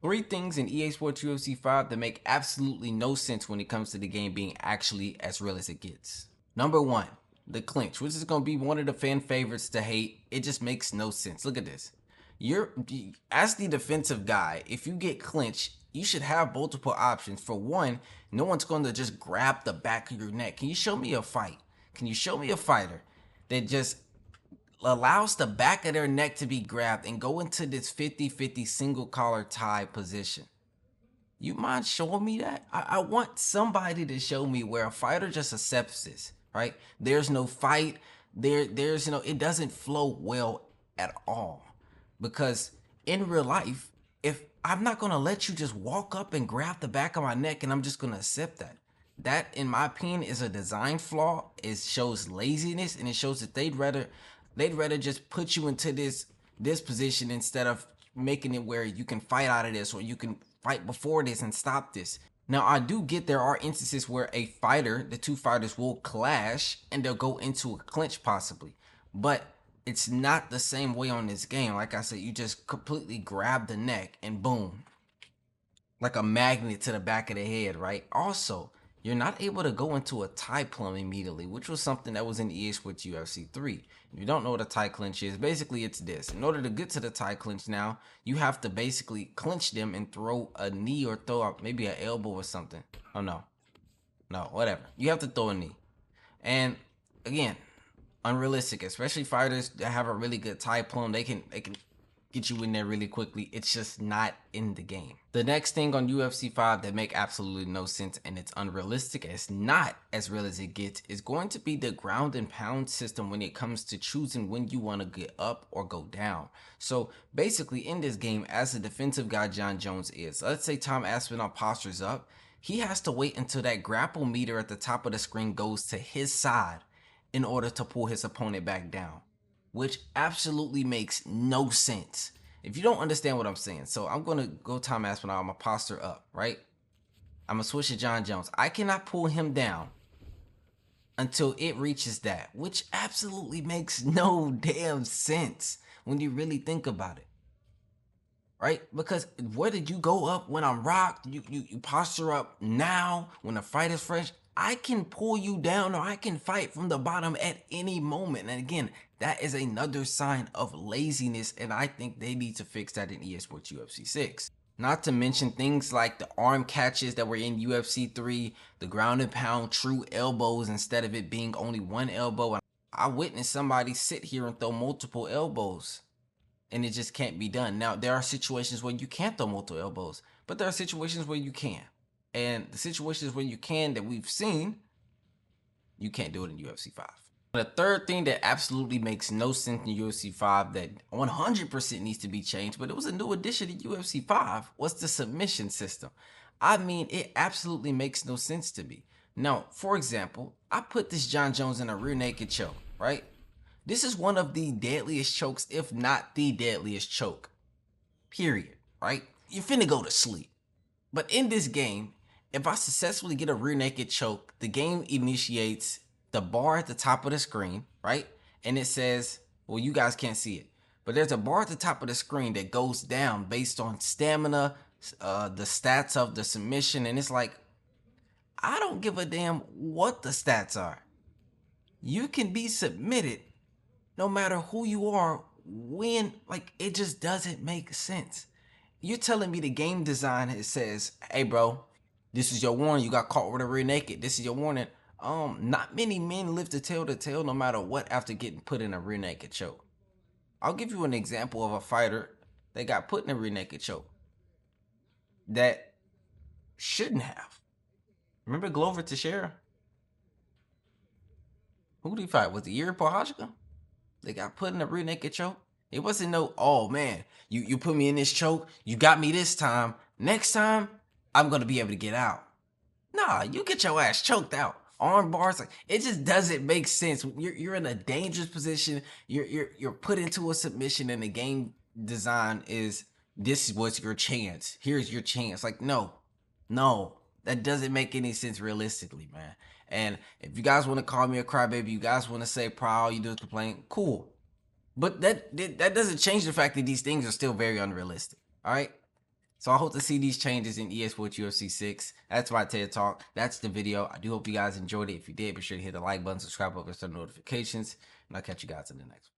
Three things in EA Sports UFC 5 that make absolutely no sense when it comes to the game being actually as real as it gets. Number one, the clinch, which is going to be one of the fan favorites to hate. It just makes no sense. Look at this. As the defensive guy, if you get clinched, you should have multiple options. For one, no one's going to just grab the back of your neck. Can you show me a fight? Can you show me a fighter that just allows the back of their neck to be grabbed and go into this 50-50 single collar tie position? You mind showing me that? I want somebody to show me where a fighter just accepts this, right? There's no fight. There's it doesn't flow well at all. Because in real life, if I'm not gonna let you just walk up and grab the back of my neck and I'm just gonna accept that. That, in my opinion, is a design flaw. It shows laziness, and it shows that they'd rather just put you into this position instead of making it where you can fight out of this, or you can fight before this and stop this. Now, I do get there are instances where the two fighters will clash and they'll go into a clinch possibly, but it's not the same way on this game. Like I said, you just completely grab the neck and boom, like a magnet to the back of the head, right? Also, you're not able to go into a tie plum immediately, which was something that was in EA Sports UFC 3. If you don't know what a tie clinch is, basically it's this. In order to get to the tie clinch now, you have to basically clinch them and throw a knee or throw up maybe an elbow or something. Oh no, whatever. You have to throw a knee. And again, unrealistic, especially fighters that have a really good tie plum. They can get you in there really quickly. It's just not in the game. The next thing on UFC 5 that make absolutely no sense and it's unrealistic, it's not as real as it gets, is going to be the ground and pound system when it comes to choosing when you want to get up or go down. So basically in this game, as the defensive guy Jon Jones is, let's say Tom Aspinall postures up, he has to wait until that grapple meter at the top of the screen goes to his side in order to pull his opponent back down, which absolutely makes no sense. If you don't understand what I'm saying, so I'm going to go Tom Aspinall, I'm going to posture up, right? I'm going to switch to Jon Jones. I cannot pull him down until it reaches that, which absolutely makes no damn sense when you really think about it, right? Because whether you go up when I'm rocked, you posture up now when the fight is fresh, I can pull you down or I can fight from the bottom at any moment. And again, that is another sign of laziness, and I think they need to fix that in EA Sports UFC 6. Not to mention things like the arm catches that were in UFC 3, the ground and pound true elbows instead of it being only one elbow. I witnessed somebody sit here and throw multiple elbows, and it just can't be done. Now, there are situations where you can't throw multiple elbows, but there are situations where you can. And the situations where you can that we've seen, you can't do it in UFC 5. The third thing that absolutely makes no sense in UFC 5 that 100% needs to be changed, but it was a new addition to UFC 5, was the submission system. I mean, it absolutely makes no sense to me. Now, for example, I put this Jon Jones in a rear naked choke, right? This is one of the deadliest chokes, if not the deadliest choke, period, right? You're finna go to sleep. But in this game, if I successfully get a rear naked choke, the game initiates the bar at the top of the screen, right? And it says, well, you guys can't see it, but there's a bar at the top of the screen that goes down based on stamina, the stats of the submission. And it's like, I don't give a damn what the stats are. You can be submitted no matter who you are, when, like, it just doesn't make sense. You're telling me the game design, it says, hey bro, this is your warning. You got caught with a rear naked. This is your warning. Not many men live to tell the tale no matter what after getting put in a rear naked choke. I'll give you an example of a fighter that got put in a rear naked choke that shouldn't have. Remember Glover Teixeira? Who did he fight? Was it Yuri Prochazka? They got put in a rear naked choke. It wasn't no, oh man, you put me in this choke. You got me this time. Next time, I'm going to be able to get out. Nah, you get your ass choked out. Arm bars, like, it just doesn't make sense. You're in a dangerous position. You're put into a submission, and the game design is, this was your chance. Here's your chance. Like, no, that doesn't make any sense realistically, man. And if you guys want to call me a crybaby, you guys want to say all you do is complain, cool. But that doesn't change the fact that these things are still very unrealistic. All right. So I hope to see these changes in EA Sports UFC 6. That's my TED Talk. That's the video. I do hope you guys enjoyed it. If you did, be sure to hit the like button, subscribe, and turn notifications. And I'll catch you guys in the next one.